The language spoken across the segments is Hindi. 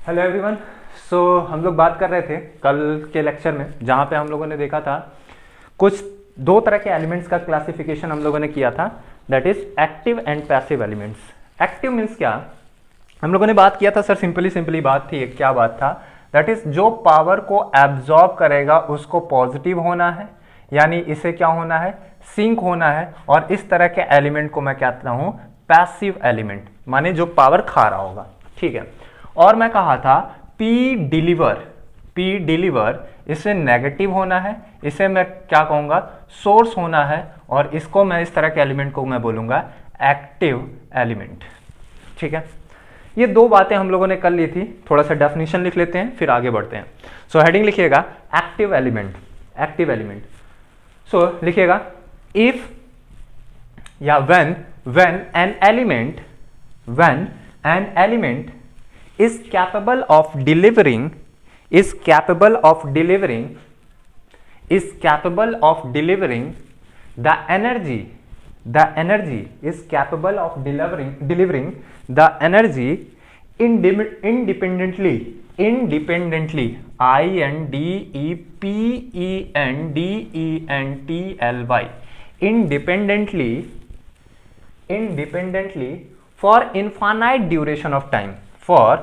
Hello everyone. सो हम लोग बात कर रहे थे कल के लेक्चर में, जहाँ पे हम लोगों ने देखा था कुछ दो तरह के एलिमेंट्स का क्लासिफिकेशन हम लोगों ने किया था, that is active and passive elements. Active means क्या, हम लोगों ने बात किया था सर, सिंपली बात थी, क्या बात था, दैट इज जो पावर को एब्जॉर्ब करेगा उसको पॉजिटिव होना है, यानी इसे क्या होना है, सिंक होना है। और इस तरह के एलिमेंट को मैं कहता हूं पैसिव एलिमेंट, माने जो पावर खा रहा होगा, ठीक है। और मैं कहा था पी डिलीवर इसे नेगेटिव होना है, इसे मैं क्या कहूंगा, सोर्स होना है, और इसको मैं इस तरह के एलिमेंट को मैं बोलूंगा एक्टिव एलिमेंट, ठीक है। ये दो बातें हम लोगों ने कर ली थी, थोड़ा सा डेफिनेशन लिख लेते हैं फिर आगे बढ़ते हैं। सो हेडिंग लिखिएगा एक्टिव एलिमेंट। सो लिखिएगा इफ या when an element is capable of delivering the energy independently independently for infinite duration of time, for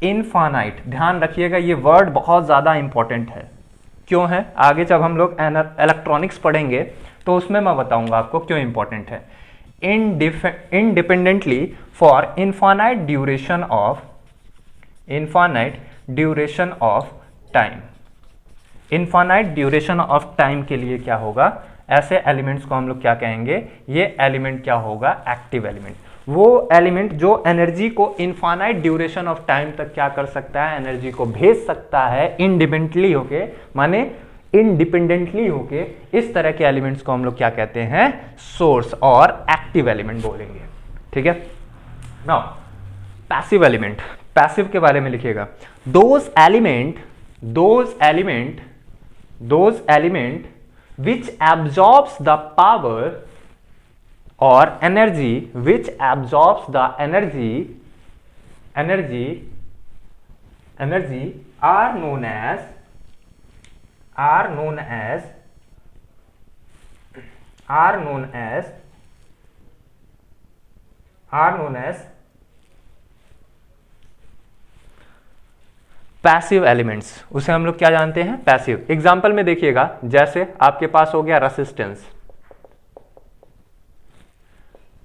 infinite. ध्यान रखिएगा ये वर्ड बहुत ज्यादा इंपॉर्टेंट है। क्यों है, आगे जब हम लोग इलेक्ट्रॉनिक्स पढ़ेंगे तो उसमें मैं बताऊंगा आपको क्यों इंपॉर्टेंट है। Independently for infinite duration of time. Infinite duration of time के लिए क्या होगा, ऐसे एलिमेंट्स को हम लोग क्या कहेंगे, ये एलिमेंट क्या होगा, एक्टिव एलिमेंट। वो एलिमेंट जो एनर्जी को इनफाइनाइट ड्यूरेशन ऑफ टाइम तक क्या कर सकता है, एनर्जी को भेज सकता है इंडिपेंडेंटली होके, माने इंडिपेंडेंटली होके। इस तरह के एलिमेंट्स को हम लोग क्या कहते हैं, सोर्स और एक्टिव एलिमेंट बोलेंगे, ठीक है। नाउ पैसिव एलिमेंट, पैसिव के बारे में लिखिएगा those element which absorbs the power or energy are known as passive elements. उसे हम लोग क्या जानते हैं, पैसिव। एग्जाम्पल में देखिएगा, जैसे आपके पास हो गया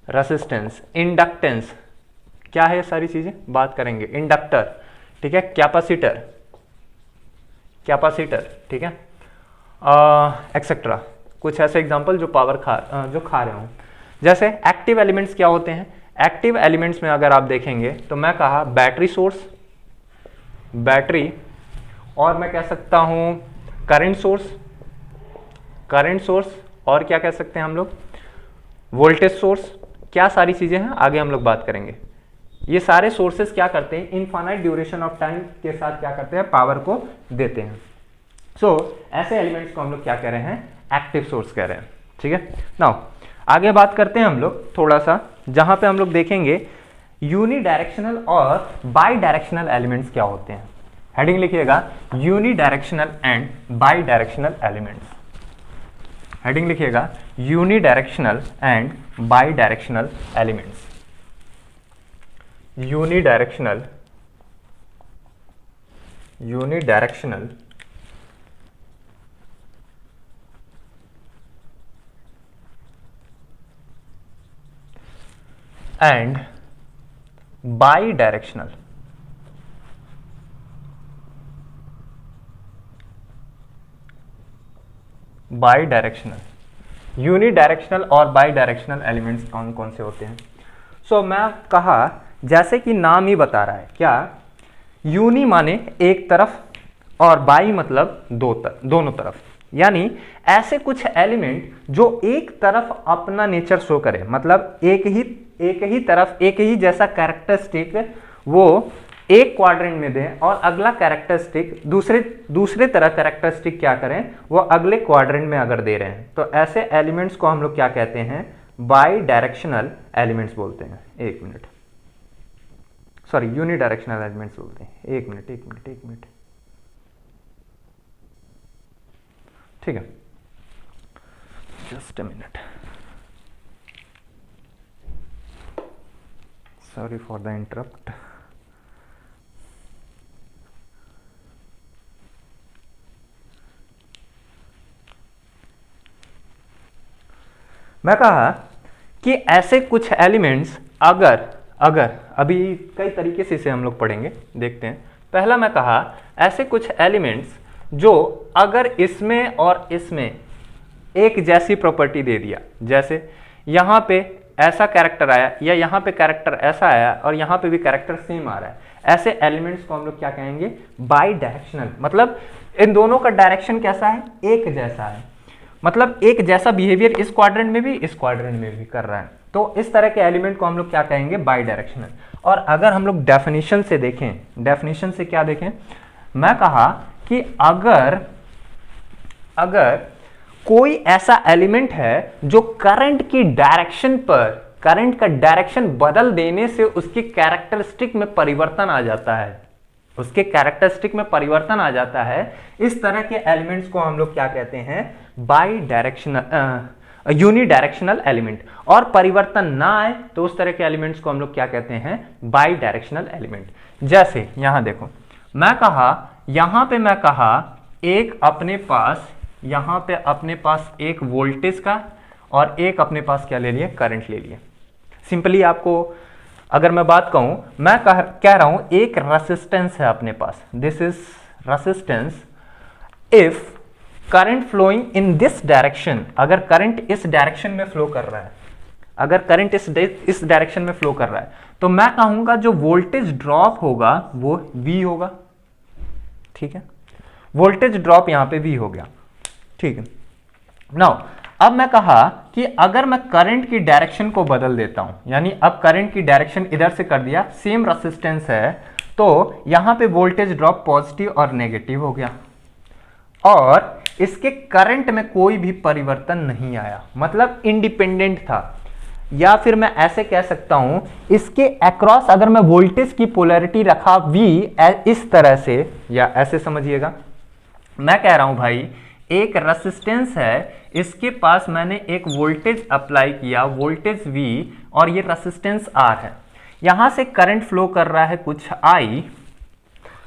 रेसिस्टेंस, इंडक्टेंस, क्या है ये सारी चीजें बात करेंगे, इंडक्टर, ठीक है, कैपेसिटर, ठीक है, एक्सेट्रा। कुछ ऐसे एग्जाम्पल जो पावर खा रहे हो। जैसे एक्टिव एलिमेंट्स क्या होते हैं, एक्टिव एलिमेंट्स में अगर आप देखेंगे तो मैं कहा बैटरी, और मैं कह सकता हूं करंट सोर्स, और क्या कह सकते हैं हम लोग, वोल्टेज सोर्स। क्या सारी चीजें हैं, आगे हम लोग बात करेंगे। ये सारे सोर्सेस क्या करते हैं, इनफाइनाइट ड्यूरेशन ऑफ टाइम के साथ क्या करते हैं, पावर को देते हैं। सो ऐसे एलिमेंट्स को हम लोग क्या कह रहे हैं, एक्टिव सोर्स कह रहे हैं, ठीक है। नाउ आगे बात करते हैं हम लोग थोड़ा सा, जहां पे हम लोग देखेंगे यूनिडायरेक्शनल और बाई डायरेक्शनल एलिमेंट्स क्या होते हैं। हेडिंग लिखिएगा unidirectional and bidirectional elements. Heading लिखिएगा unidirectional and bidirectional elements. Unidirectional and bidirectional. Unidirectional और बाई डायरेक्शनल एलिमेंट्स कौन कौन से होते हैं। सो मैं कहा, जैसे कि नाम ही बता रहा है, क्या, यूनि माने एक तरफ और बाई मतलब दोनों तरफ, यानी ऐसे कुछ एलिमेंट जो एक तरफ अपना नेचर शो करे, मतलब एक ही तरफ एक ही जैसा कैरेक्टरिस्टिक वो एक क्वाड्रेंट में दें, और अगला कैरेक्टरिस्टिक दूसरे तरह कैरेक्टरिस्टिक क्या करें, वो अगले क्वाड्रेंट में अगर दे रहे हैं, तो ऐसे एलिमेंट्स को हम लोग क्या कहते हैं, बाई डायरेक्शनल एलिमेंट्स बोलते हैं। एक मिनट, सॉरी यूनिडायरेक्शनल एलिमेंट्स बोलते हैं। एक मिनट, ठीक है, just a minute, sorry for the interrupt. मैं कहा कि ऐसे कुछ एलिमेंट्स अगर अभी कई तरीके से इसे हम लोग पढ़ेंगे, देखते हैं। पहला मैं कहा ऐसे कुछ एलिमेंट्स जो अगर इसमें और इसमें एक जैसी प्रॉपर्टी दे दिया, जैसे यहां पे ऐसा कैरेक्टर आया या यहां पे कैरेक्टर ऐसा आया और यहां पे भी कैरेक्टर सेम आ रहा है, ऐसे एलिमेंट्स को हम लोग क्या कहेंगे, बाई डायरेक्शनल। मतलब इन दोनों का डायरेक्शन कैसा है, एक जैसा है, मतलब एक जैसा बिहेवियर इस क्वाड्रेंट में भी इस क्वाड्रेंट में भी कर रहा है। तो इस तरह के एलिमेंट को हम लोग क्या कहेंगे, बाई डायरेक्शनल। और अगर हम लोग डेफिनेशन से देखें, डेफिनेशन से क्या देखें, मैं कहा कि अगर कोई ऐसा एलिमेंट है जो करंट की डायरेक्शन पर, करंट का डायरेक्शन बदल देने से उसकी कैरेक्टरिस्टिक में परिवर्तन आ जाता है, उसके कैरेक्टरिस्टिक में परिवर्तन आ जाता है, इस तरह के एलिमेंट्स को हम लोग क्या कहते हैं, बाई डायरेक्शनल, यूनिडायरेक्शनल एलिमेंट। और परिवर्तन ना आए तो उस तरह के एलिमेंट्स को हम लोग क्या कहते हैं, बाई डायरेक्शनल एलिमेंट। जैसे यहां देखो, मैं कहा यहां पे मैं कहा एक अपने पास, यहां पे अपने पास एक वोल्टेज का और एक अपने पास क्या ले लिए, करंट ले लिए। सिंपली आपको अगर मैं बात कहूं, मैं कह रहा हूं एक रेसिस्टेंस है अपने पास, this is resistance. If current flowing in this direction, अगर करंट इस डायरेक्शन में फ्लो कर रहा है, अगर करंट इस डायरेक्शन में फ्लो कर रहा है, तो मैं कहूंगा जो वोल्टेज ड्रॉप होगा वो V होगा, ठीक है, वोल्टेज ड्रॉप यहां पे V हो गया, ठीक है। नाउ अब मैं कहा कि अगर मैं करंट की डायरेक्शन को बदल देता हूं, यानी अब करंट की डायरेक्शन इधर से कर दिया, सेम रेसिस्टेंस है, तो यहां पे वोल्टेज ड्रॉप पॉजिटिव और नेगेटिव हो गया और इसके करंट में कोई भी परिवर्तन नहीं आया, मतलब इंडिपेंडेंट था। या फिर मैं ऐसे कह सकता हूं, इसके अक्रॉस अगर मैं वोल्टेज की पोलैरिटी रखा V इस तरह से, या ऐसे समझिएगा, मैं कह रहा हूं भाई एक रेसिस्टेंस है, इसके पास मैंने एक वोल्टेज अप्लाई किया, वोल्टेज V, और ये रेसिस्टेंस R है, यहां से करंट फ्लो कर रहा है कुछ I,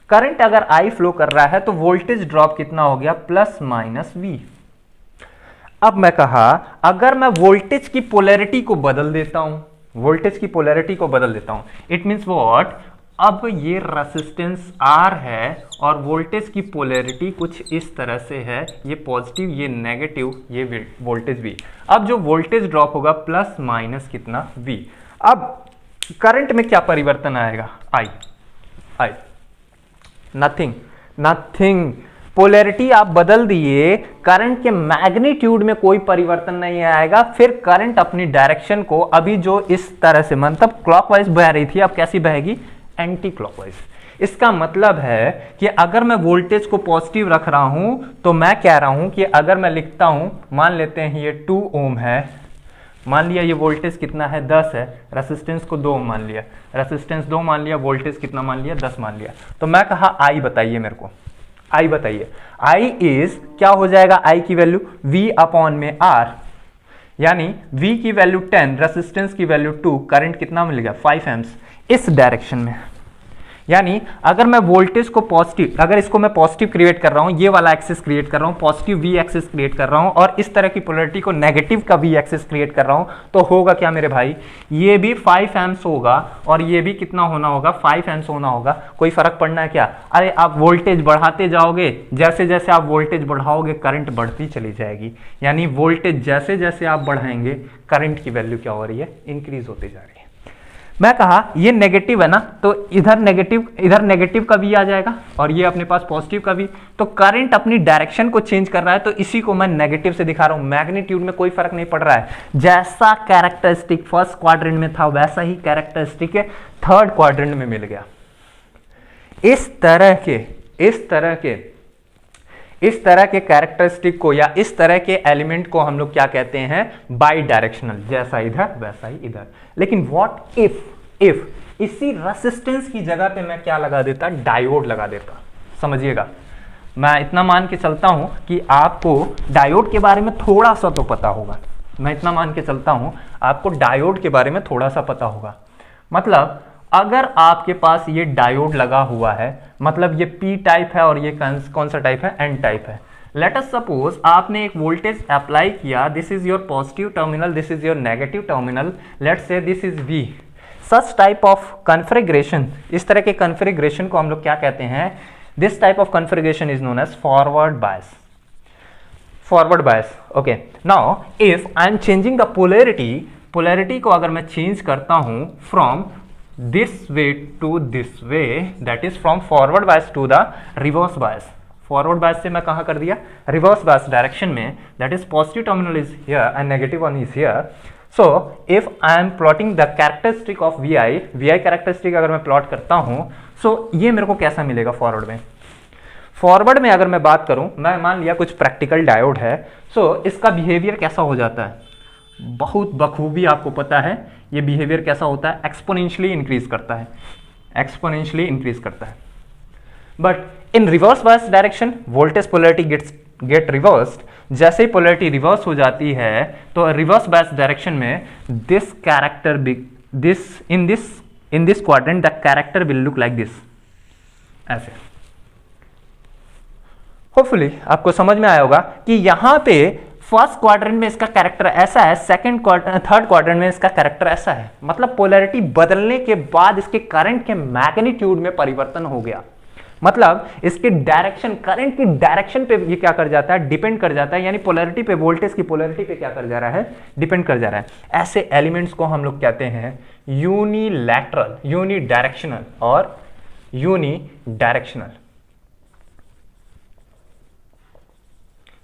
करंट अगर I फ्लो कर रहा है तो वोल्टेज ड्रॉप कितना हो गया, प्लस माइनस V। अब मैं कहा अगर मैं वोल्टेज की पोलैरिटी को बदल देता हूं, वोल्टेज की पोलैरिटी को बदल देता हूं, इट मींस व्हाट, अब ये रेसिस्टेंस R है और वोल्टेज की पोलैरिटी कुछ इस तरह से है, ये पॉजिटिव ये नेगेटिव, ये वोल्टेज V। अब जो वोल्टेज ड्रॉप होगा प्लस माइनस कितना, V। अब करंट में क्या परिवर्तन आएगा, I नथिंग। पोलैरिटी आप बदल दिए, करंट के मैग्नीट्यूड में कोई परिवर्तन नहीं आएगा। फिर करंट अपनी डायरेक्शन को अभी जो इस तरह से, मतलब क्लॉकवाइज बह रही थी, अब कैसी बहेगी, एंटी क्लॉकवाइज। इसका मतलब है कि अगर मैं वोल्टेज को पॉजिटिव रख रहा हूं तो मैं कह रहा हूं कि अगर मैं लिखता हूं, मान लेते हैं ये 2 ओम है, मान लिया ये वोल्टेज कितना है, 10 है, रेसिस्टेंस को 2 ओम मान लिया, रेसिस्टेंस 2 मान लिया, वोल्टेज कितना मान लिया, 10 मान लिया। तो मैं कहा I बताइए मेरे को, I बताइए, I इज क्या हो जाएगा, I की वैल्यू V अपॉन में R, यानी V की वैल्यू 10, रेसिस्टेंस की वैल्यू 2, करंट कितना मिल गया, 5 एम्प्स इस डायरेक्शन में। यानी अगर मैं वोल्टेज को पॉजिटिव, अगर इसको मैं पॉजिटिव क्रिएट कर रहा हूं, ये वाला एक्सिस क्रिएट कर रहा हूं, पॉजिटिव V एक्सिस क्रिएट कर रहा हूं, और इस तरह की पोलैरिटी को नेगेटिव का V एक्सिस क्रिएट कर रहा हूं, तो होगा क्या मेरे भाई, ये भी 5 एम्प्स होगा और ये भी कितना होना होगा, 5 एम्प्स होना होगा। कोई फर्क पड़ना है क्या, अरे आप वोल्टेज बढ़ाते जाओगे, जैसे जैसे आप वोल्टेज बढ़ाओगे करंट बढ़ती चली जाएगी, यानी वोल्टेज जैसे जैसे आप बढ़ाएंगे करंट की वैल्यू क्या हो रही है, इंक्रीज होती जा रही है। मैं कहा ये नेगेटिव है ना, तो इधर नेगेटिव का V आ जाएगा और ये अपने पास पॉजिटिव का V, तो करंट अपनी डायरेक्शन को चेंज कर रहा है, तो इसी को मैं नेगेटिव से दिखा रहा हूं। मैग्नीट्यूड में कोई फर्क नहीं पड़ रहा है, जैसा कैरेक्टरिस्टिक फर्स्ट क्वाड्रेंट में था वैसा ही कैरेक्टरिस्टिक थर्ड क्वाड्रेंट में मिल गया। इस तरह के कैरेक्टरिस्टिक को या इस तरह के एलिमेंट को हम लोग क्या कहते हैं, बाई डायरेक्शनल, जैसा इधर वैसा ही इधर। लेकिन व्हाट इफ इसी रेसिस्टेंस की जगह पे मैं क्या लगा देता, डायोड लगा देता। समझिएगा, मैं इतना मान के चलता हूं कि आपको डायोड के बारे में थोड़ा सा तो पता होगा, मैं इतना मान के चलता हूं आपको डायोड के बारे में थोड़ा सा पता होगा। मतलब अगर आपके पास ये डायोड लगा हुआ है, मतलब ये पी टाइप है और ये कौन सा टाइप है, एन टाइप है। लेट अस सपोज आपने एक वोल्टेज अप्लाई किया, this is your positive terminal, this is your negative terminal, let's say this is V. Such type of configuration, इस तरह के कॉन्फ़िगरेशन को हम लोग क्या कहते हैं, this type of configuration is known as forward bias. Forward bias, okay. Now if I am changing the polarity को अगर मैं चेंज करता हूं from this way to this way, that is from forward bias to the reverse bias. Forward bias से मैं कहां कर दिया, रिवर्स बायस डायरेक्शन में, that is positive terminal is here and negative one is here. So if I M plotting the characteristic of V I characteristic अगर मैं प्लॉट करता हूं, सो ये मेरे को कैसा मिलेगा फॉरवर्ड में। फॉरवर्ड में अगर मैं बात करूं, मैं मान लिया कुछ प्रैक्टिकल डायोड है, सो इसका बिहेवियर कैसा हो जाता है, बहुत बखूबी आपको पता है ये बिहेवियर कैसा होता है, एक्सपोनेंशियली इंक्रीज करता है, एक्सपोनेंशियली इंक्रीज करता है। But in reverse bias direction voltage polarity get reversed. जैसे ही पोलैरिटी रिवर्स हो जाती है तो रिवर्स बायस डायरेक्शन में this character in this quadrant the character will look like this, ऐसे। होपफुली आपको समझ में आया होगा कि यहां पे फर्स्ट क्वाड्रेंट में इसका कैरेक्टर ऐसा है, थर्ड क्वाड्रेंट में इसका कैरेक्टर ऐसा है। मतलब पोलैरिटी बदलने के बाद इसके करंट के मैग्नीट्यूड में परिवर्तन हो गया। मतलब इसके डायरेक्शन, करंट की डायरेक्शन पे ये क्या कर जाता है, डिपेंड कर जाता है, यानी पोलैरिटी पे, वोल्टेज की पोलैरिटी पे क्या कर जा रहा है, डिपेंड कर जा रहा है। ऐसे एलिमेंट्स को हम लोग कहते हैं यूनिलैटरल, यूनिडायरेक्शनल और यूनिडायरेक्शनल,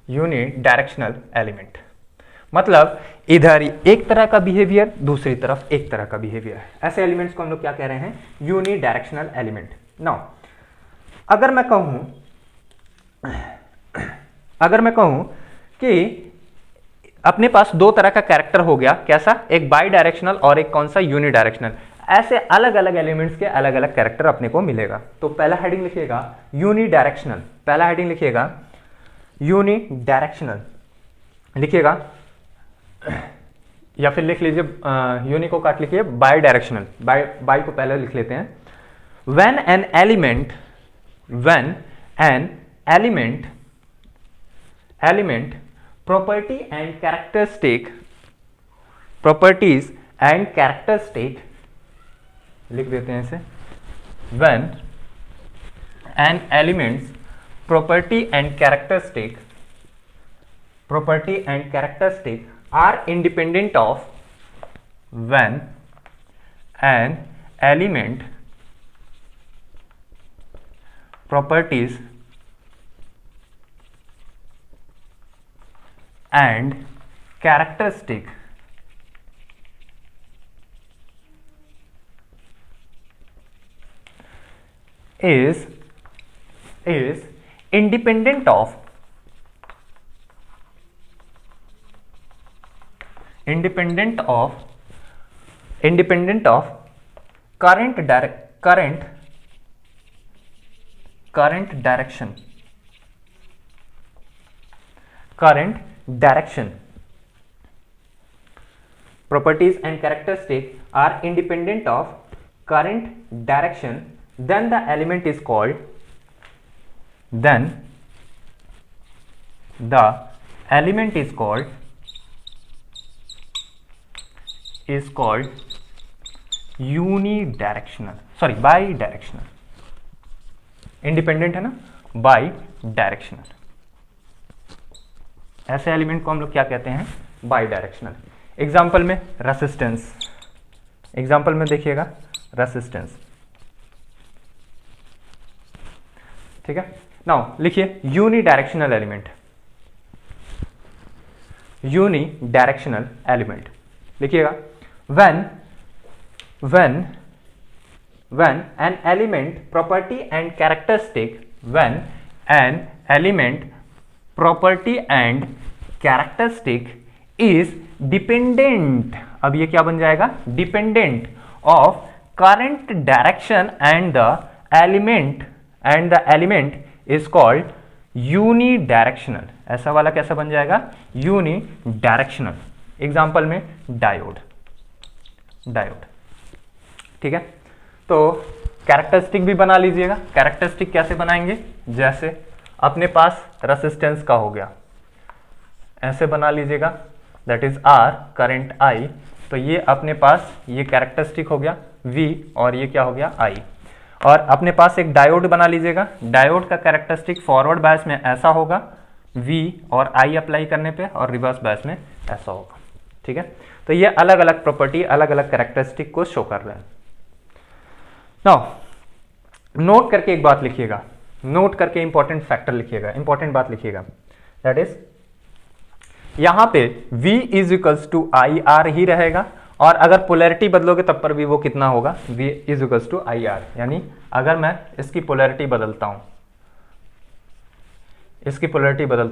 यूनिडायरेक्शनल एलिमेंट। मतलब इधर एक तरह का बिहेवियर, दूसरी तरफ एक तरह का बिहेवियर है। ऐसे एलिमेंट्स को हम लोग क्या कह रहे हैं, यूनिडायरेक्शनल एलिमेंट। नाउ अगर मैं कहूं कि अपने पास दो तरह का कैरेक्टर हो गया, कैसा, एक बाई डायरेक्शनल और एक कौन सा, यूनिडायरेक्शनल। ऐसे अलग अलग एलिमेंट्स के अलग अलग कैरेक्टर अपने को मिलेगा। तो पहला हेडिंग लिखिएगा यूनिडायरेक्शनल, पहला हेडिंग लिखिएगा यूनिडायरेक्शनल, लिखिएगा, या फिर लिख लीजिए यूनि को काट लिखिए बाई डायरेक्शनल, बाई को पहले लिख लेते हैं। when an element properties and characteristic लिख देते हैं इसे, when an element's property and characteristic are independent of, when an element properties and characteristic is independent of current direction. Properties and characteristics are independent of current direction, then the element is called unidirectional, sorry, bidirectional. Independent है ना, बाई डायरेक्शनल। ऐसे एलिमेंट को हम लोग क्या कहते हैं, बाई डायरेक्शनल। एग्जाम्पल में रेसिस्टेंस, एग्जाम्पल में देखिएगा रेसिस्टेंस, ठीक है। नाउ लिखिए यूनिडायरेक्शनल एलिमेंट, यूनिडायरेक्शनल एलिमेंट लिखिएगा, when an element property and characteristic is dependent, अब ये क्या बन जाएगा, dependent of current direction and the element is called unidirectional. ऐसा वाला कैसा बन जाएगा? यूनिडायरेक्शनल। एग्जांपल में डायोड। ठीक है, तो कैरेक्टरिस्टिक भी बना लीजिएगा। कैरेक्टरिस्टिक कैसे बनाएंगे? जैसे अपने पास रेसिस्टेंस का हो गया, ऐसे बना लीजिएगा, that is R, current I, तो ये अपने पास ये कैरेक्टरिस्टिक हो गया V, और ये क्या हो गया? I। और अपने पास एक डायोड बना लीजिएगा। डायोड का कैरेक्टरिस्टिक फॉरवर्ड बायस में ऐसा होगा V और I अप्लाई करने पे, और रिवर्स बायस में ऐसा होगा। ठीक है, तो ये अलग अलग प्रॉपर्टी, अलग अलग कैरेक्टरिस्टिक को शो कर रहे हैं। नाउ नोट करके एक बात लिखिएगा, नोट करके इंपॉर्टेंट फैक्टर लिखिएगा, इंपॉर्टेंट बात लिखिएगा, दैट इज यहां पे V is equals to I R ही रहेगा, और अगर पोलैरिटी बदलोगे तब पर भी वो कितना होगा? V is equals to I R. यानी अगर मैं इसकी पोलैरिटी बदलता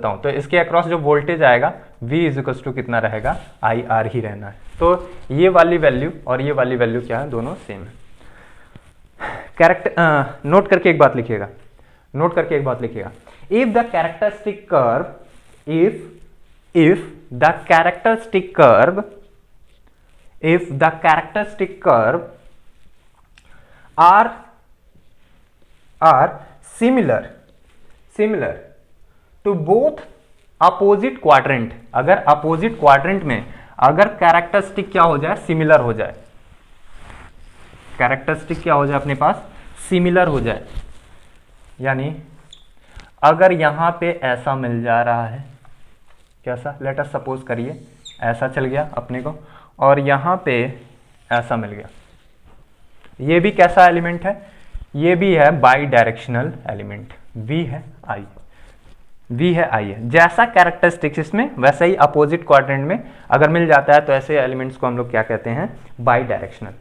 हूं, तो इसके अक्रॉस जो वोल्टेज आएगा V इज इक्वल्स टू कितना रहेगा? आई आर ही रहना है। तो ये वाली वैल्यू और ये वाली वैल्यू क्या है? दोनों सेम है। नोट करके एक बात लिखिएगा, if the characteristic curve are similar to both opposite quadrant, अगर अपोजिट क्वाड्रेंट में अगर कैरेक्टरिस्टिक क्या हो जाए? सिमिलर हो जाए। कैरेक्टरिस्टिक क्या हो जाए अपने पास? सिमिलर हो जाए। यानी अगर यहां पे ऐसा मिल जा रहा है, कैसा? लेट अस सपोज करिए ऐसा चल गया अपने को, और यहां पे ऐसा मिल गया। ये भी कैसा एलिमेंट है? ये भी है बाई डायरेक्शनल एलिमेंट। V है I है। जैसा कैरेक्टरिस्टिक्स इसमें, वैसा ही अपोजिट क्वाड्रेंट में अगर मिल जाता है तो ऐसे एलिमेंट्स को हम लोग क्या कहते हैं? Bidirectional.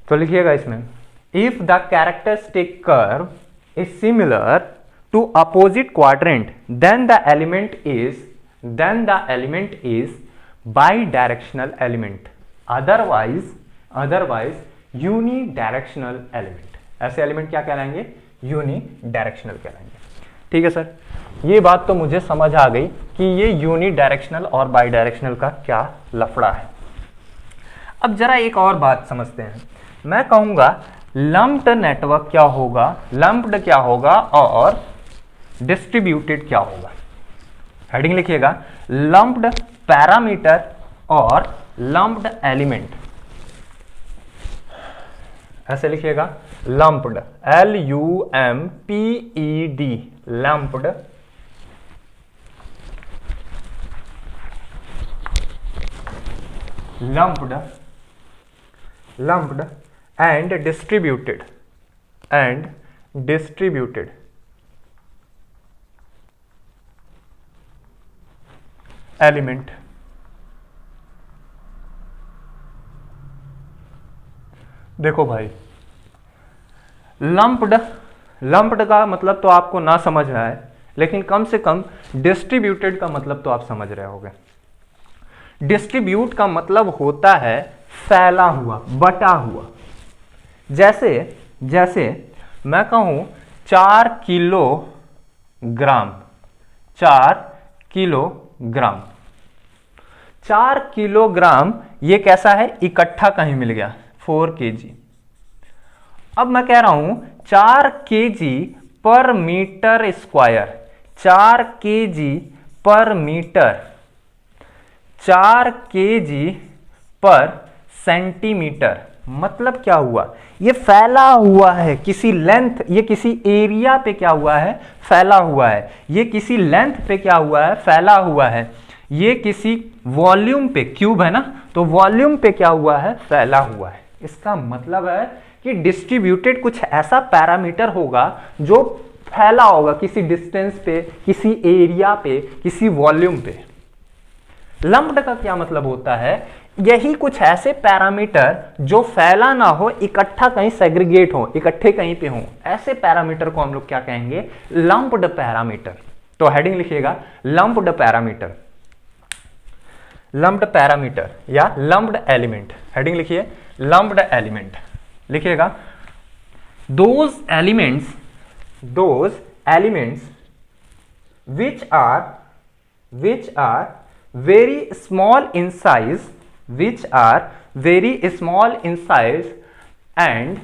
तो लिखिएगा इसमें, if the characteristic curve is similar to opposite quadrant then the element is bidirectional element, otherwise unidirectional element. ऐसे एलिमेंट क्या कहलाएंगे? यूनिडायरेक्शनल कहलाएंगे। ठीक है सर, ये बात तो मुझे समझ आ गई कि ये यूनिडायरेक्शनल और बाई डायरेक्शनल का क्या लफड़ा है। अब जरा एक और बात समझते हैं। मैं कहूंगा लंप्ड नेटवर्क क्या होगा, लंप्ड क्या होगा और डिस्ट्रीब्यूटेड क्या होगा। हेडिंग लिखिएगा, लंप्ड पैरामीटर और लंप्ड एलिमेंट। ऐसे लिखिएगा, lumped, LUMPED, lumped and distributed element. देखो भाई, लंप्ड का मतलब तो आपको ना समझ रहा है, लेकिन कम से कम डिस्ट्रीब्यूटेड का मतलब तो आप समझ रहे होंगे। डिस्ट्रीब्यूट का मतलब होता है फैला हुआ, बटा हुआ। जैसे मैं कहूं 4 किलोग्राम, 4 किलोग्राम ये कैसा है? इकट्ठा कहीं मिल गया, 4 kg। अब मैं कह रहा हूं 4 kg पर मीटर स्क्वायर, 4 kg पर मीटर, 4 kg पर सेंटीमीटर। मतलब क्या हुआ? ये फैला हुआ है किसी लेंथ, ये किसी एरिया पे क्या हुआ है? फैला हुआ है। ये किसी लेंथ पे क्या हुआ है? फैला हुआ है। ये किसी वॉल्यूम पे, क्यूब है ना, तो वॉल्यूम पे क्या हुआ है? फैला हुआ है। इसका मतलब है कि डिस्ट्रीब्यूटेड कुछ ऐसा पैरामीटर होगा जो फैला होगा किसी डिस्टेंस पे, किसी एरिया पे, किसी वॉल्यूम पे। लंप्ड का क्या मतलब होता है? यही कुछ ऐसे पैरामीटर जो फैला ना हो, इकट्ठा कहीं सेग्रीगेट हो, इकट्ठे कहीं पे हो, ऐसे पैरामीटर को हम लोग क्या कहेंगे? Lumped parameter. तो हेडिंग लिखिएगा, लंप्ड पैरामीटर, लंप्ड पैरामीटर या लंप्ड एलिमेंट। हेडिंग लिखिए, लंप्ड एलिमेंट लिखिएगा those elements which are very small in size, and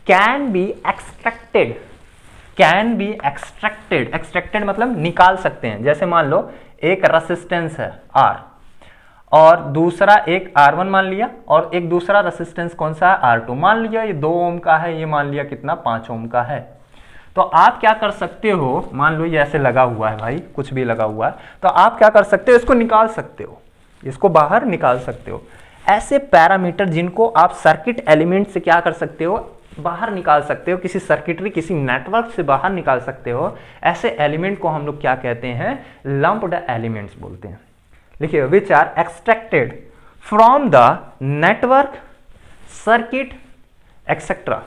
can be extracted मतलब निकाल सकते हैं। जैसे मान लो एक रेसिस्टेंस है R और दूसरा एक R1 मान लिया और एक दूसरा रेसिस्टेंस कौन सा है R2 मान लिया, ये 2 ओम का है, ये मान लिया कितना 5 ओम का है। तो आप क्या कर सकते हो, मान लो ये ऐसे लगा हुआ है भाई, कुछ भी लगा हुआ है, तो आप क्या कर सकते हो, इसको निकाल सकते हो, इसको बाहर निकाल सकते हो। ऐसे पैरामीटर जिनको आप सर्किट एलिमेंट से क्या कर सकते हो, बाहर निकाल सकते हो, किसी सर्किटरी किसी नेटवर्क से बाहर निकाल सकते हो, ऐसे एलिमेंट को हम लोग क्या कहते हैं, लंप्ड एलिमेंट्स बोलते हैं। लिखिए which are extracted from the network, circuit etcetera.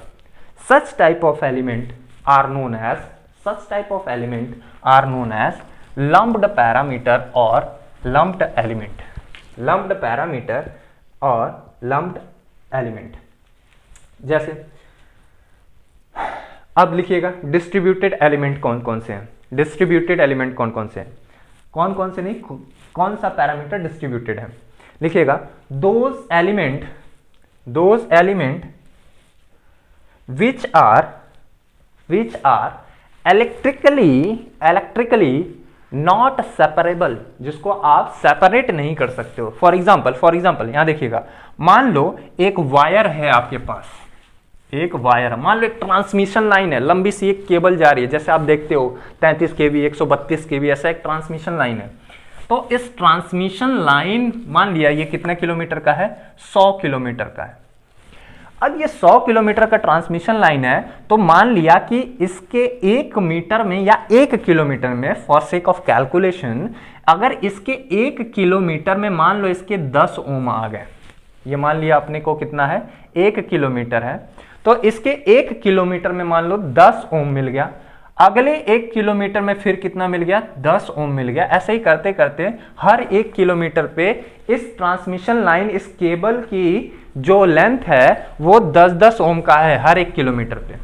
Such type of element are known as lumped parameter or lumped element, जैसे अब लिखिएगा डिस्ट्रीब्यूटेड एलिमेंट कौन कौन से हैं, कौन कौन से नहीं, कौन सा पैरामीटर डिस्ट्रीब्यूटेड है। लिखिएगा those element which are electrically not separable, जिसको आप सेपरेट नहीं कर सकते हो। फॉर एग्जाम्पल यहां देखिएगा, मान लो एक वायर है आपके पास, मान लो एक ट्रांसमिशन लाइन है, लंबी सी एक केबल जा रही है, जैसे आप देखते हो 33 kV 132 kV ऐसा एक ट्रांसमिशन लाइन है। तो इस ट्रांसमिशन लाइन मान लिया ये कितने किलोमीटर का है, 100 किलोमीटर का है। अब ये 100 किलोमीटर का ट्रांसमिशन लाइन है, तो मान लिया कि इसके 1 मीटर में या 1 किलोमीटर में, फॉर सेक ऑफ कैलकुलेशन, अगर इसके 1 किलोमीटर में मान लो इसके 10 ओम आ गए, ये मान लिया अपने को कितना है 1 किलोमीटर है, तो इसके 1 किलोमीटर में मान लो 10 ओम मिल गया, अगले 1 किलोमीटर में फिर कितना मिल गया 10 ओम मिल गया। ऐसे ही करते करते हर 1 किलोमीटर पे इस ट्रांसमिशन लाइन, इस केबल की जो लेंथ है वो 10-10 ओम का है हर 1 किलोमीटर पे।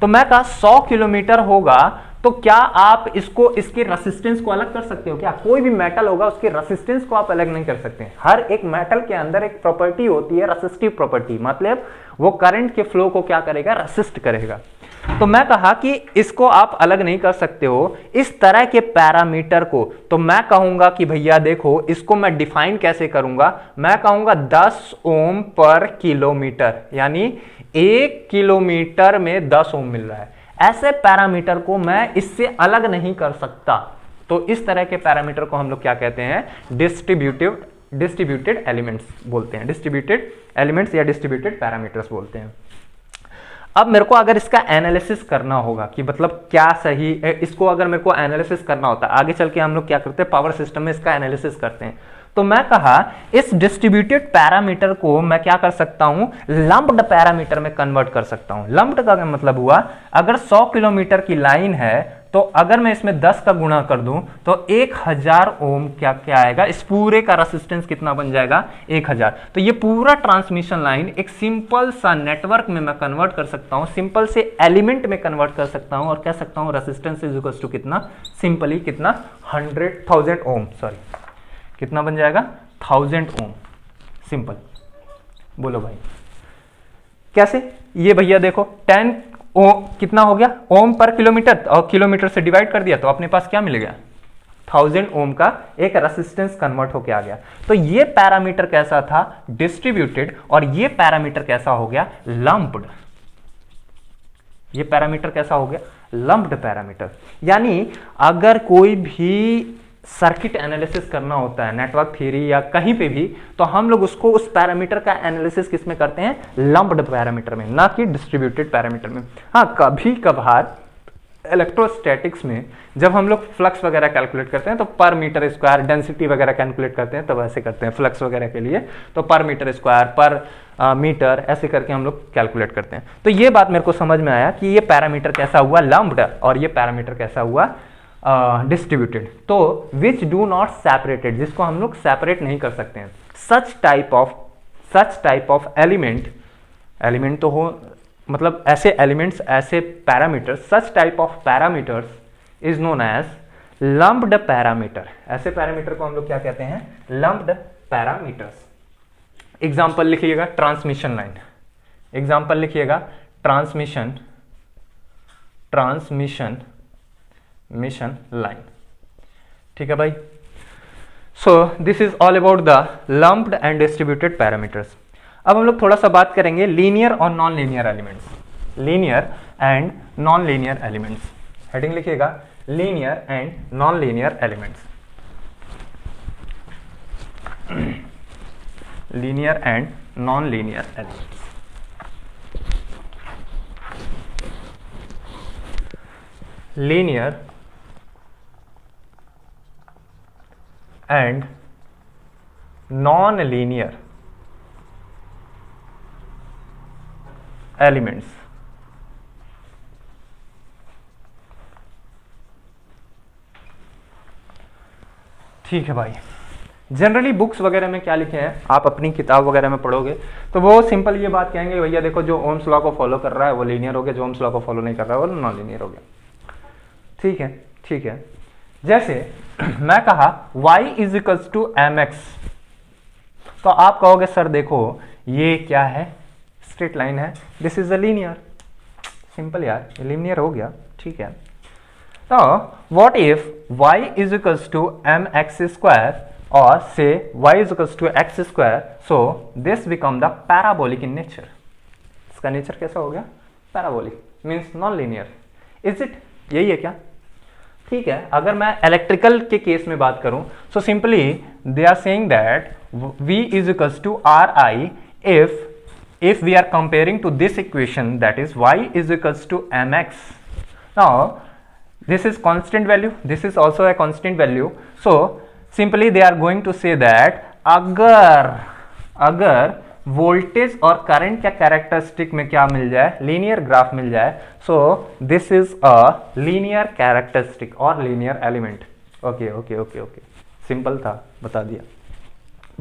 तो मैं कहा 100 किलोमीटर होगा, तो क्या आप इसको, इसके रेसिस्टेंस को अलग कर सकते हो क्या? कोई भी मेटल होगा उसके रेसिस्टेंस को आप अलग नहीं कर सकते। हर एक मेटल के अंदर एक प्रॉपर्टी होती है रेसिस्टिव प्रॉपर्टी, मतलब वो करंट के फ्लो को क्या करेगा, रेसिस्ट करेगा। तो मैं कहा कि इसको आप अलग नहीं कर सकते हो इस तरह के पैरामीटर को। तो मैं कहूंगा कि भैया देखो इसको मैं डिफाइन कैसे करूंगा, मैं कहूंगा 10 ओम पर किलोमीटर, यानी 1 किलोमीटर में 10 ओम मिल रहा है। ऐसे पैरामीटर को मैं इससे अलग नहीं कर सकता। तो इस तरह के पैरामीटर को हम लोग क्या कहते हैं, डिस्ट्रीब्यूटेड एलिमेंट्स बोलते हैं, डिस्ट्रीब्यूटेड एलिमेंट्स या डिस्ट्रीब्यूटेड पैरामीटर्स बोलते हैं। अब मेरे को अगर इसका एनालिसिस करना होगा कि मतलब क्या सही, इसको अगर मेरे को एनालिसिस करना होता है, आगे चल के हम लोग क्या करते हैं पावर सिस्टम में इसका एनालिसिस करते हैं, तो मैं कहा इस डिस्ट्रीब्यूटेड पैरामीटर को मैं क्या कर सकता हूं, लंप्ड पैरामीटर में कन्वर्ट कर सकता हूं। लंप्ड का मतलब हुआ अगर 100 किलोमीटर की लाइन है, तो अगर मैं इसमें 10 का गुणा कर दूं तो 1000 ओम क्या क्या आएगा, इस पूरे का रेसिस्टेंस कितना बन जाएगा 1000। तो ये पूरा ट्रांसमिशन लाइन एक सिंपल सा नेटवर्क में मैं कन्वर्ट कर सकता हूं, सिंपल से एलिमेंट में कन्वर्ट कर सकता हूं और कह सकता हूं रेसिस्टेंस इज इक्वल टू कितना, सिंपली कितना 1000 ओम, सॉरी कितना बन जाएगा 1000 ओम, सिंपल। बोलो भाई कैसे, ये भैया देखो 10 ओम कितना हो गया ओम पर किलोमीटर, और किलोमीटर से डिवाइड कर दिया तो अपने पास क्या मिल गया 1000 ओम का एक रेसिस्टेंस कन्वर्ट होके आ गया। तो ये पैरामीटर कैसा था, डिस्ट्रीब्यूटेड, और ये पैरामीटर कैसा हो गया, लंप्ड। ये पैरामीटर कैसा हो गया, लंप्ड पैरामीटर। यानी अगर कोई भी सर्किट एनालिसिस करना होता है नेटवर्क थ्योरी या कहीं पे भी, तो हम लोग उसको उस पैरामीटर का एनालिसिस किस में करते हैं, लंप्ड पैरामीटर में, ना कि डिस्ट्रीब्यूटेड पैरामीटर में। हाँ कभी कभार इलेक्ट्रोस्टैटिक्स में जब हम लोग फ्लक्स वगैरह कैलकुलेट करते हैं तो पर मीटर स्क्वायर, डेंसिटी वगैरह कैलकुलेट करते हैं तब ऐसे करते हैं फ्लक्स वगैरह के लिए, तो पर मीटर स्क्वायर, पर मीटर ऐसे करके हम लोग कैलकुलेट करते हैं। तो ये बात मेरे को समझ में आया कि ये पैरामीटर कैसा हुआ लंप्ड और ये पैरामीटर कैसा हुआ डिस्ट्रीब्यूटेड। तो विच डू नॉट सेपरेटेड, जिसको हम लोग सेपरेट नहीं कर सकते हैं। Such type of element element तो हो, मतलब ऐसे एलिमेंट्स, ऐसे parameters, such type of parameters is known as lumped parameter. ऐसे पैरामीटर को हम लोग क्या कहते हैं? Lumped parameters. एग्जाम्पल लिखिएगा ट्रांसमिशन लाइन, एग्जाम्पल लिखिएगा ट्रांसमिशन लाइन। ठीक है भाई। So this is all about the lumped and distributed parameters. अब हम लोग थोड़ा सा बात करेंगे लीनियर और non linear elements. Linear and non linear elements, heading लिखिएगा linear and non linear elements. Linear and non linear elements. Linear and non linear elements. ठीक है भाई। जनरली बुक्स वगैरह में क्या लिखे हैं, आप अपनी किताब वगैरह में पढ़ोगे तो वो सिंपल ये बात कहेंगे, भैया देखो जो ओम्स लॉ को फॉलो कर रहा है वो लीनियर हो गया, जो ओम्स लॉ को फॉलो नहीं कर रहा है वो नॉन लीनियर हो गया। ठीक है, ठीक है। जैसे मैं कहा y is equals to mx, तो आप कहोगे सर देखो ये क्या है, स्ट्रेट लाइन है, this is a linear. Simple यार, लीनियर हो गया। ठीक है। तो what if y is equals to mx square और say y is equals to x square, so this become the parabolic in nature. इसका नेचर कैसा हो गया? Parabolic, means non linear. Is it? यही है क्या? ठीक है। अगर मैं इलेक्ट्रिकल के केस में बात करूं, so simply they are saying that v is equals to ri if we are comparing to this equation, that is y is equals to mx. Now this is constant value, this is also a constant value, so simply they are going to say that अगर वोल्टेज और करंट का कैरेक्टरिस्टिक में क्या मिल जाए, लीनियर ग्राफ मिल जाए, so this is a linear characteristic और linear element. Okay okay okay okay, simple था, बता दिया।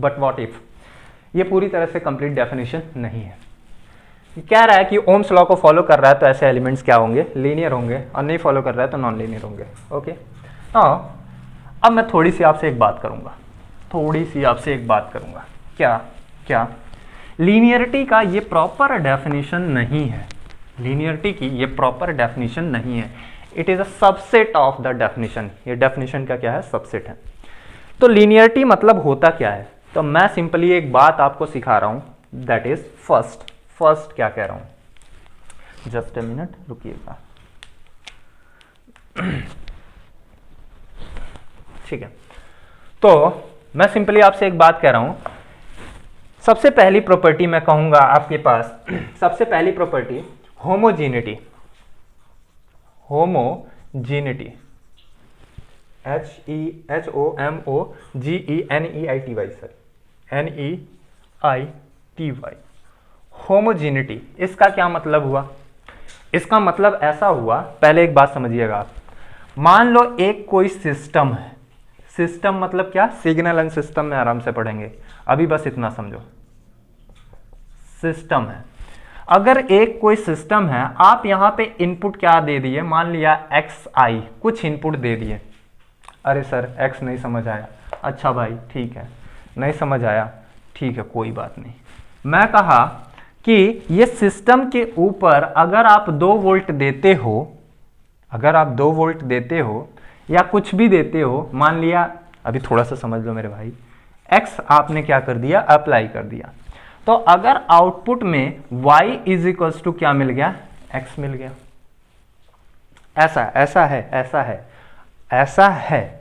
बट व्हाट इफ, ये पूरी तरह से कंप्लीट डेफिनेशन नहीं है। कह रहा है कि ओम्स लॉ को फॉलो कर रहा है तो ऐसे एलिमेंट्स क्या होंगे? लीनियर होंगे, और नहीं फॉलो कर रहा है तो नॉन लीनियर होंगे। ओके। हाँ, अब मैं थोड़ी सी आपसे एक बात करूंगा, क्या लीनियरिटी का ये प्रॉपर डेफिनेशन नहीं है। लीनियरिटी की ये प्रॉपर डेफिनेशन नहीं है, it is a subset of the definition. ये डेफिनेशन का क्या है? सबसेट है। तो लीनियरिटी मतलब होता क्या है? तो मैं सिंपली एक बात आपको सिखा रहा हूं, दैट इज फर्स्ट क्या कह रहा हूं, जस्ट ए मिनट रुकिएगा। ठीक है। तो मैं सिंपली आपसे एक बात कह रहा हूं, सबसे पहली प्रॉपर्टी मैं कहूंगा आपके पास, सबसे पहली property homogeneity. HOMOGENEITY sir, NEITY। Homogeneity, इसका क्या मतलब हुआ? इसका मतलब ऐसा हुआ, पहले एक बात समझिएगा आप। मान लो एक कोई सिस्टम है, सिस्टम मतलब क्या? सिग्नल एंड सिस्टम में आराम से पढ़ेंगे, अभी बस इतना समझो। सिस्टम है, अगर एक कोई सिस्टम है, आप यहां पे इनपुट क्या दे दिए, मान लिया xi, कुछ इनपुट दे दिए। अरे सर x नहीं समझ आया, अच्छा भाई ठीक है, नहीं समझ आया, ठीक है कोई बात नहीं। मैं कहा कि ये सिस्टम के ऊपर अगर आप 2 वोल्ट देते हो, अगर आप 2 वोल्ट देते हो या कुछ भी देते हो, मान लिया, अभी थोड़ा सा समझ लो मेरे भाई, x आपने क्या कर दिया? अप्लाई कर दिया। तो अगर आउटपुट में y इज इक्वल्स टू क्या मिल गया? x मिल गया। ऐसा है।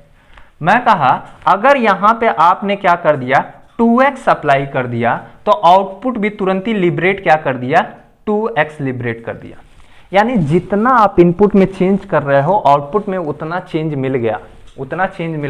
मैं कहा अगर यहां पे आपने क्या कर दिया? 2x अप्लाई कर दिया, तो आउटपुट भी तुरंत ही लिबरेट क्या कर दिया? 2x लिबरेट कर दिया। यानी जितना आप इनपुट में चेंज कर रहे हो, आउटपुट में उतना चेंज मिल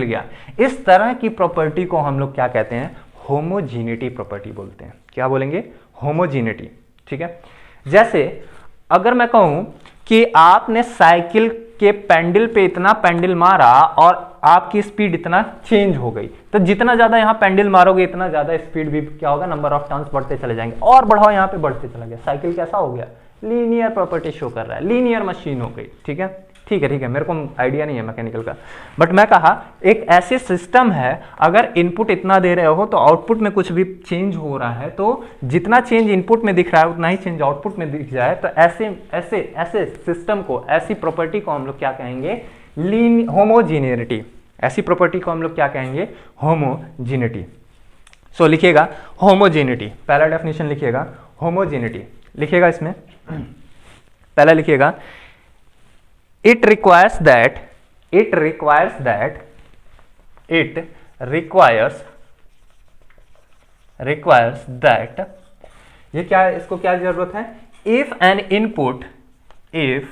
गया। इस तरह की प्रॉपर्टी को हम लोग क्या कहते हैं? होमोजीनिटी प्रॉपर्टी बोलते हैं। क्या बोलेंगे? होमोजीनिटी। ठीक है। जैसे अगर मैं कहूं कि आपने साइकिल के पेंडल पे इतना पेंडल मारा और आपकी स्पीड इतना चेंज हो गई, तो जितना ज्यादा यहाँ पेंडल मारोगे इतना ज्यादा स्पीड भी क्या होगा, नंबर ऑफ टर्न्स बढ़ते चले जाएंगे, और बढ़ाओ यहाँ पे बढ़ते चला गया। साइकिल कैसा हो गया, लीनियर प्रॉपर्टी शो कर रहा है, लीनियर मशीन हो गई। ठीक है, ठीक है, ठीक है, मेरे को आइडिया नहीं है मैकेनिकल का, बट मैं कहा एक ऐसे सिस्टम है, अगर इनपुट इतना दे रहे हो तो आउटपुट में कुछ भी चेंज हो रहा है, तो जितना चेंज इनपुट में दिख रहा है उतना ही चेंज आउटपुट में दिख जाए, तो ऐसे ऐसे ऐसे सिस्टम को, ऐसी प्रॉपर्टी को हम लोग क्या कहेंगे, होमोजीनियरिटी। ऐसी प्रॉपर्टी को हम लोग क्या कहेंगे, होमोजीनिटी। सो लिखिएगा होमोजीनिटी, पहला डेफिनेशन लिखिएगा होमोजीनिटी, लिखिएगा इसमें पहला लिखिएगा, it requires that ये क्या है, इसको क्या जरूरत है, if an input is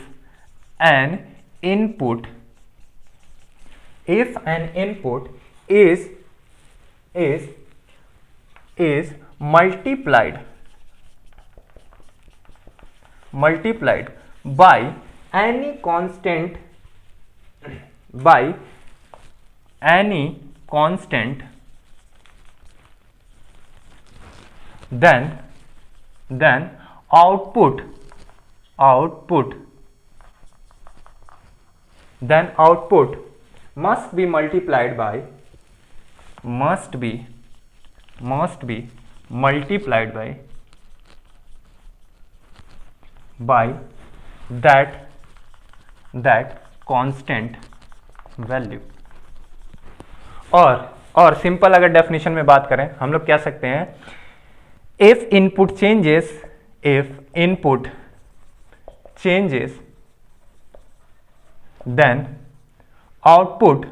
multiplied by any constant then output must be multiplied by that constant value। और सिंपल अगर डेफिनेशन में बात करें हम लोग कह सकते हैं, if input changes then output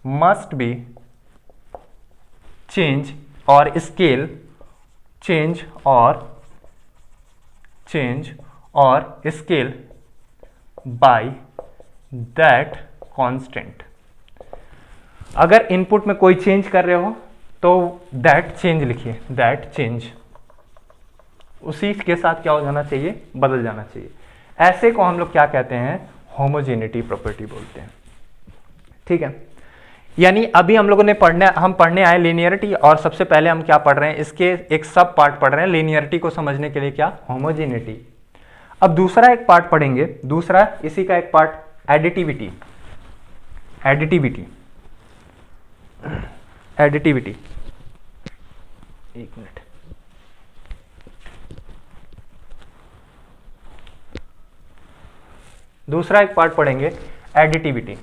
must be change or scale by that constant। अगर इनपुट में कोई चेंज कर रहे हो तो दैट चेंज लिखिए, दैट चेंज उसी के साथ क्या हो जाना चाहिए, बदल जाना चाहिए। ऐसे को हम लोग क्या कहते हैं, होमोजेनिटी प्रॉपर्टी बोलते हैं। ठीक है, यानी अभी हम लोगों ने पढ़ने आए लीनियरिटी, और सबसे पहले हम क्या पढ़ रहे हैं, इसके एक सब पार्ट पढ़ रहे हैं लीनियरिटी को समझने के लिए, क्या, होमोजेनिटी। अब दूसरा एक पार्ट पढ़ेंगे, दूसरा इसी का एक पार्ट एडिटिविटी। एक मिनट, दूसरा एक पार्ट पढ़ेंगे एडिटिविटी।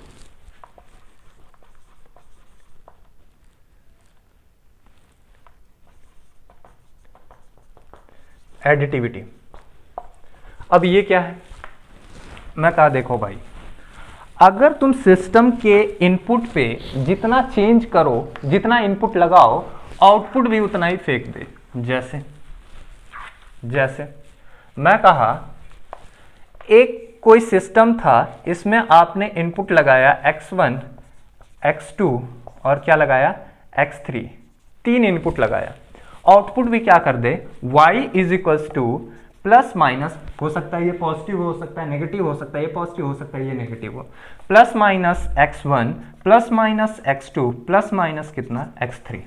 अब ये क्या है, मैं कहा देखो भाई, अगर तुम सिस्टम के इनपुट पे जितना चेंज करो, जितना इनपुट लगाओ, आउटपुट भी उतना ही फेंक दे। जैसे मैं कहा एक कोई सिस्टम था, इसमें आपने इनपुट लगाया x1 x2 और क्या लगाया x3, 3 इनपुट लगाया, आउटपुट भी क्या कर दे, y is equals two plus minus, हो सकता है ये पॉजिटिव हो सकता है नेगेटिव हो सकता है, ये पॉजिटिव हो सकता है ये नेगेटिव हो, plus minus x1 plus minus x2 plus minus कितना x3।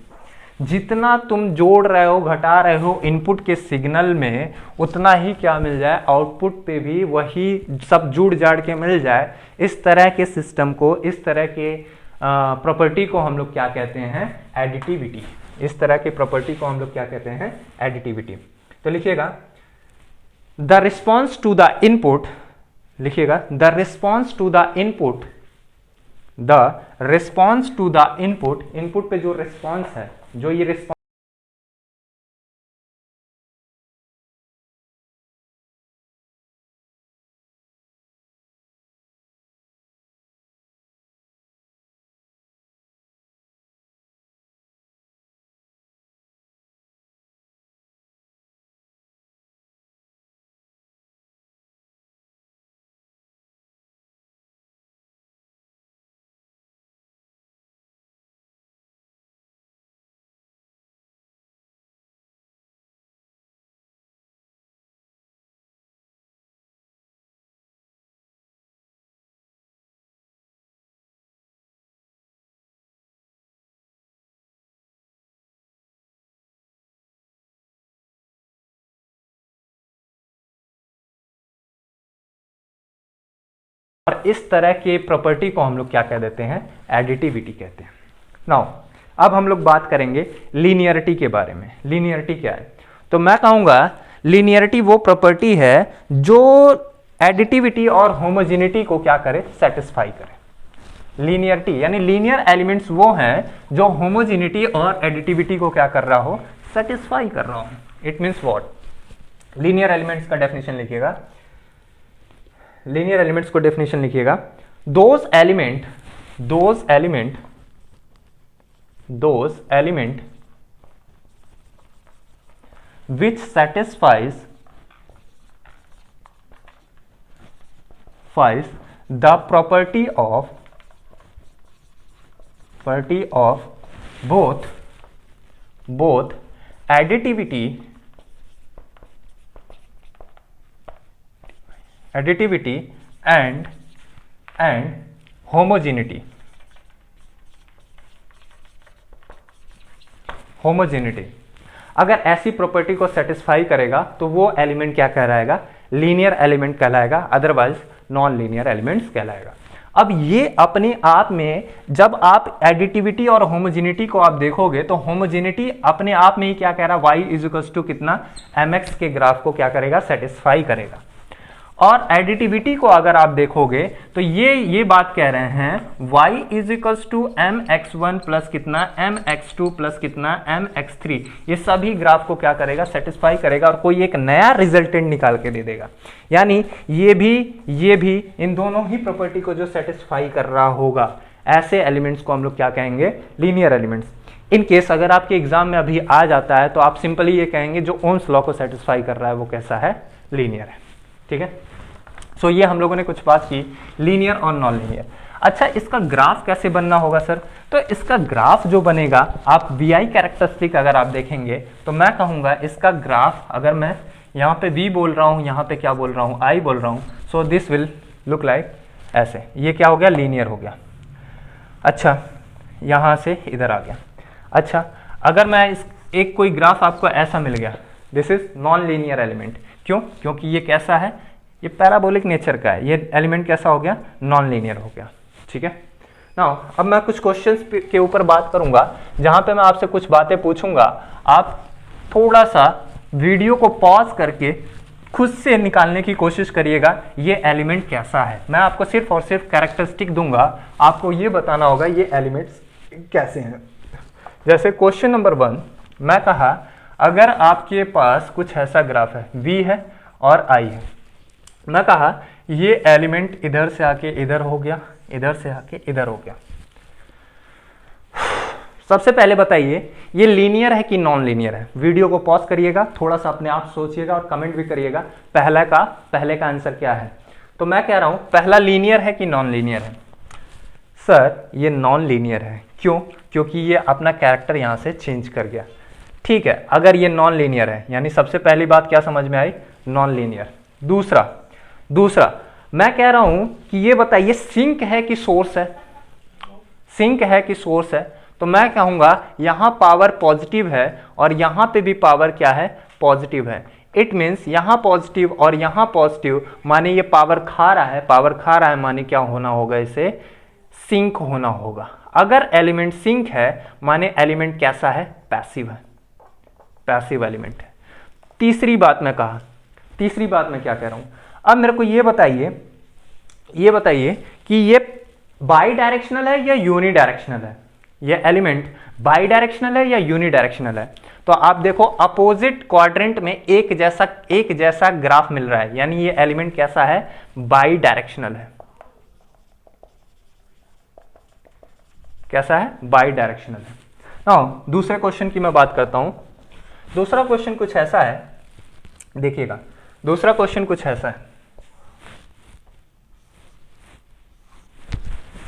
जितना तुम जोड़ रहे हो घटा रहे हो इनपुट के सिग्नल में, उतना ही क्या मिल जाए, आउटपुट पे भी वही सब जुड़ जाड़ के मिल जाए। इस तरह के सिस्टम को, इस तरह के प्रॉपर्टी को हम लोग क्या कहते हैं, एडिटिविटी। इस तरह की प्रॉपर्टी को हम लोग क्या कहते हैं, एडिटिविटी। तो लिखिएगा the response to the input, लिखिएगा the response to the input, input पे जो रिस्पॉन्स है, जो ये रिस्पॉन्स और इस तरह के प्रॉपर्टी को हम लोग क्या कह देते हैं, एडिटिविटी कहते हैं। नाउ अब हम लोग बात करेंगे लीनियरिटी के बारे में। लीनियरिटी क्या है? तो मैं कहूंगा लीनियरिटी वो प्रॉपर्टी है जो एडिटिविटी और होमोजेनिटी को क्या करे, सेटिस्फाई करे। लीनियरिटी यानी लीनियर एलिमेंट्स वो हैं जो होमोजेनिटी और एडिटिविटी को क्या कर रहा हो, सेटिस्फाई कर रहा हो। It means what? Linear elements का डेफिनेशन लिखिएगा, लीनियर एलिमेंट्स को डेफिनेशन लिखिएगा, those element which satisfies the property of both additivity and homogeneity। अगर ऐसी प्रॉपर्टी को सेटिस्फाई करेगा तो वो एलिमेंट क्या कहलाएगा, लीनियर एलिमेंट कहलाएगा, अदरवाइज नॉन लीनियर एलिमेंट्स कहलाएगा। अब ये अपने आप में जब आप एडिटिविटी और होमोजेनिटी को आप देखोगे तो होमोजेनिटी अपने आप में ही क्या कह रहा है, y इज इक्वल टू कितना, mx के ग्राफ को क्या करेगा, सेटिस्फाई करेगा। और एडिटिविटी को अगर आप देखोगे तो ये बात कह रहे हैं y is equal to mx1 plus कितना, mx2 प्लस कितना, mx3। ये सभी ग्राफ को क्या करेगा, सेटिस्फाई करेगा और कोई एक नया रिजल्टेंट निकाल के दे देगा। यानी ये भी इन दोनों ही प्रॉपर्टी को जो सेटिस्फाई कर रहा होगा, ऐसे एलिमेंट्स को हम लोग क्या कहेंगे, लीनियर एलिमेंट्स। इन केस अगर आपके एग्जाम में अभी आ जाता है तो आप सिंपली ये कहेंगे जो ओम्स लॉ को सेटिस्फाई कर रहा है वो कैसा है, लीनियर है। ठीक है, सो ये हम लोगों ने कुछ बात की लीनियर और नॉन लीनियर। अच्छा, इसका ग्राफ कैसे बनना होगा सर? तो इसका ग्राफ जो बनेगा, आप VI कैरेक्टरिस्टिक अगर आप देखेंगे तो मैं कहूंगा इसका ग्राफ, अगर मैं यहाँ पे V बोल रहा हूँ, यहाँ पे क्या बोल रहा हूँ, I बोल रहा हूँ, so this will look like ऐसे। ये क्या हो गया, लीनियर हो गया। अच्छा, यहाँ से इधर आ गया। अच्छा, अगर मैं इस एक कोई ग्राफ आपको ऐसा मिल गया, this is non linear element. क्यों? क्योंकि ये कैसा है, ये पैराबोलिक नेचर का है, ये एलिमेंट कैसा हो गया, नॉन लीनियर हो गया। ठीक है, नाउ अब मैं कुछ क्वेश्चंस के ऊपर बात करूंगा जहां पे मैं आपसे कुछ बातें पूछूंगा। आप थोड़ा सा वीडियो को पॉज करके खुद से निकालने की कोशिश करिएगा ये एलिमेंट कैसा है। मैं आपको सिर्फ और सिर्फ कैरेक्टरिस्टिक दूंगा, आपको ये बताना होगा ये एलिमेंट्स कैसे हैं। जैसे क्वेश्चन नंबर 1 मैं कहा, अगर आपके पास कुछ ऐसा ग्राफ है, V है और I है, मैं कहा ये एलिमेंट इधर से आके इधर हो गया, इधर से आके इधर हो गया। सबसे पहले बताइए ये लीनियर है कि नॉन लीनियर है? वीडियो को पॉज करिएगा, थोड़ा सा अपने आप सोचिएगा और कमेंट भी करिएगा पहले का आंसर क्या है। तो मैं कह रहा हूं पहला लीनियर है कि नॉन लीनियर है? सर ये नॉन लीनियर है। क्यों? क्योंकि ये अपना कैरेक्टर यहां से चेंज कर गया। ठीक है, अगर ये नॉन लीनियर है यानी सबसे पहली बात क्या समझ में आई, नॉन लीनियर। दूसरा मैं कह रहा हूं कि ये बताइए सिंक है कि सोर्स है? सिंक है कि सोर्स है? तो मैं कहूंगा यहां पावर पॉजिटिव है और यहां पे भी पावर क्या है, पॉजिटिव है। इट मीन्स यहां पॉजिटिव और यहां पॉजिटिव, माने ये पावर खा रहा है माने क्या होना होगा, इसे सिंक होना होगा। अगर एलिमेंट सिंक है माने एलिमेंट कैसा है, पैसिव है, पैसिव एलिमेंट है। तीसरी बात मैं क्या कह रहा हूं, अब मेरे को ये बताइए कि ये बाई डायरेक्शनल है या यूनिडायरेक्शनल है? ये एलिमेंट बाई डायरेक्शनल है या यूनिडायरेक्शनल है? तो आप देखो अपोजिट क्वाड्रेंट में एक जैसा ग्राफ मिल रहा है, यानी ये एलिमेंट कैसा है, बाई डायरेक्शनल है। कैसा है, बाई डायरेक्शनल है। नाउ दूसरे क्वेश्चन की मैं बात करता हूं। दूसरा क्वेश्चन कुछ ऐसा है, देखिएगा दूसरा क्वेश्चन कुछ ऐसा है।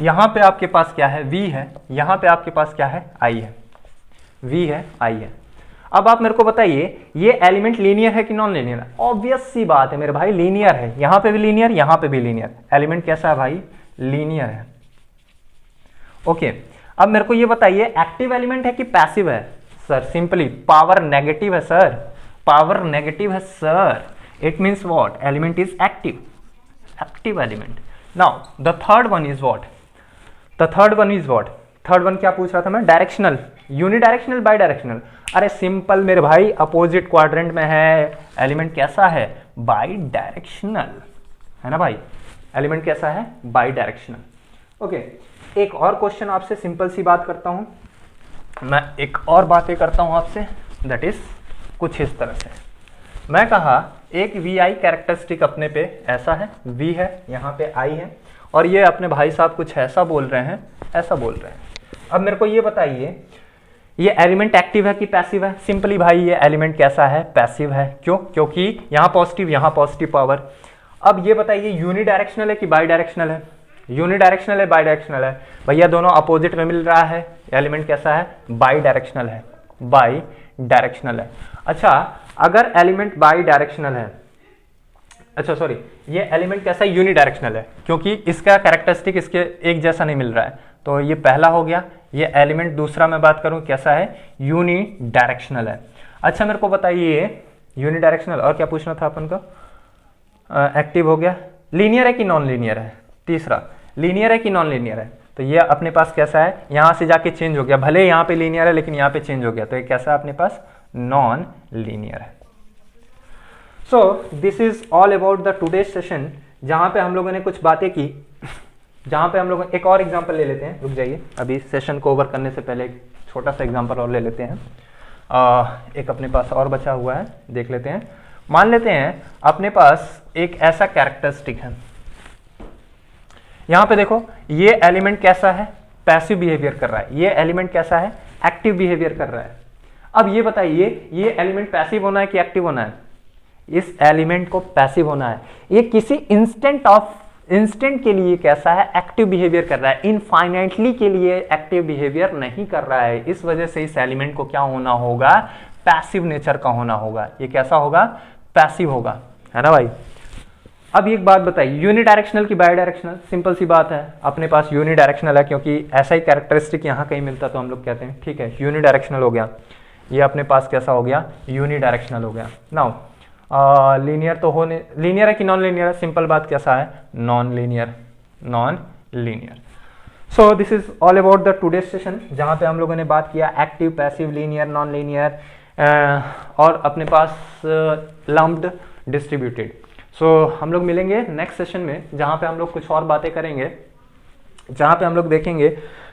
यहां पे आपके पास क्या है, V है, यहां पे आपके पास क्या है, I है। V है, I है। अब आप मेरे को बताइए ये एलिमेंट लीनियर है कि नॉन लीनियर है? ऑब्वियस सी बात है मेरे भाई, लीनियर है। यहां पे भी लीनियर, यहां पे भी लीनियर। एलिमेंट कैसा है भाई, लीनियर है। ओके, अब मेरे को ये बताइए एक्टिव एलिमेंट है कि पैसिव है? सर सिंपली पावर नेगेटिव है सर, पावर नेगेटिव है sir. It means what, element is active, active element. Now the third one is what, the third one is what, third one क्या पूछ रहा था मैं, डायरेक्शनल, यूनिडायरेक्शनल, बाई डायरेक्शनल। अरे सिंपल मेरे भाई, अपोजिट क्वाड्रेंट में है, एलिमेंट कैसा है, बाई डायरेक्शनल, है ना भाई, एलिमेंट कैसा है, बाई डायरेक्शनल। ओके, एक और क्वेश्चन आपसे, सिंपल सी बात करता हूं मैं, एक और बातें करता हूं आपसे, दैट इज कुछ इस तरह से। मैं कहा एक वी आई कैरेक्टरिस्टिक अपने पे ऐसा है, वी है, यहाँ पे आई है, और ये अपने भाई साहब कुछ ऐसा बोल रहे हैं, ऐसा बोल रहे हैं। अब मेरे को ये बताइए, ये एलिमेंट एक्टिव है कि पैसिव है? सिंपली भाई ये एलिमेंट कैसा है, पैसिव है। क्यों? क्योंकि यहाँ पॉजिटिव पावर। अब ये बताइए यूनिडायरेक्शनल है कि बाई डायरेक्शनल है? यूनिडायरेक्शनल है, बाई डायरेक्शनल है? भैया दोनों अपोजिट में मिल रहा है, एलिमेंट कैसा है, बाई डायरेक्शनल है, बाई डायरेक्शनल है। अच्छा, अगर एलिमेंट बाई डायरेक्शनल है, अच्छा सॉरी, ये एलिमेंट कैसा है, यूनिडायरेक्शनल है, क्योंकि इसका कैरेक्टरिस्टिक इसके एक जैसा नहीं मिल रहा है, तो ये पहला हो गया। ये एलिमेंट दूसरा मैं बात करूं कैसा है, यूनिडायरेक्शनल है। अच्छा मेरे को बताइए, यूनिडायरेक्शनल, और क्या पूछना था अपन को, एक्टिव हो गया, लीनियर है कि नॉन लीनियर है? तीसरा, लीनियर है कि नॉन लीनियर है? तो ये अपने पास कैसा है, यहां से जाके चेंज हो गया, भले यहाँ पे लीनियर है लेकिन यहाँ पे चेंज हो गया, तो ये कैसा है अपने पास, नॉन लीनियर है। सो this is all about the today's session, जहां पे हम लोगों ने कुछ बातें की, जहां पे हम लोग एक और एग्जांपल ले लेते हैं, रुक जाइए, अभी सेशन को ओवर करने से पहले एक छोटा सा एग्जांपल और ले लेते हैं। एक अपने पास और बचा हुआ है, देख लेते हैं। मान लेते हैं अपने पास एक ऐसा कैरेक्टरिस्टिक है, यहां पे देखो, ये एलिमेंट कैसा है, पैसिव बिहेवियर कर रहा है, ये एलिमेंट कैसा है, एक्टिव बिहेवियर कर रहा है। अब ये बताइए, ये एलिमेंट पैसिव होना है कि एक्टिव होना है? इस एलिमेंट को पैसिव होना है। ये किसी इंस्टेंट के लिए कैसा है, एक्टिव बिहेवियर कर रहा है, इनफाइनाइटली के लिए एक्टिव बिहेवियर नहीं कर रहा है। इस वजह से इस एलिमेंट को क्या होना होगा, पैसिव नेचर का होना होगा। ये कैसा होगा, पैसिव होगा, है ना भाई। अब एक बात बताइए, यूनिडायरेक्शनल की बाई डायरेक्शनल? सिंपल सी बात है, अपने पास यूनिडायरेक्शनल है, क्योंकि ऐसा ही कैरेक्टरिस्टिक यहाँ कहीं मिलता तो हम लोग कहते हैं, ठीक है, यूनिडायरेक्शनल हो गया। ये अपने पास कैसा हो गया, यूनिडायरेक्शनल हो गया। नाउ लीनियर तो होने, लीनियर है कि नॉन लीनियर है? सिंपल बात कैसा है, non linear, non linear. So this is all about the today session, जहां पे हम लोगों ने बात किया active, passive, linear, non linear, और अपने पास लम्प्ड, डिस्ट्रीब्यूटेड। सो हम लोग मिलेंगे नेक्स्ट सेशन में, जहां पे हम लोग कुछ और बातें करेंगे, जहां पे हम लोग देखेंगे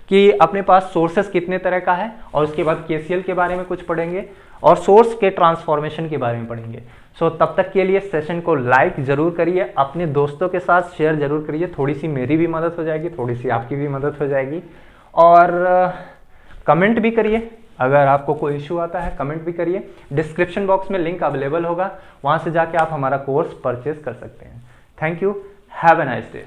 कि अपने पास सोर्सेस कितने तरह का है, और उसके बाद केसीएल के बारे में कुछ पढ़ेंगे, और सोर्स के ट्रांसफॉर्मेशन के बारे में पढ़ेंगे। सो तब तक के लिए सेशन को लाइक जरूर करिए, अपने दोस्तों के साथ शेयर जरूर करिए, थोड़ी सी मेरी भी मदद हो जाएगी, थोड़ी सी आपकी भी मदद हो जाएगी, और कमेंट भी करिए, अगर आपको कोई इश्यू आता है कमेंट भी करिए। डिस्क्रिप्शन बॉक्स में लिंक अवेलेबल होगा, वहां से जाके आप हमारा कोर्स परचेज कर सकते हैं। Thank you, have a nice day.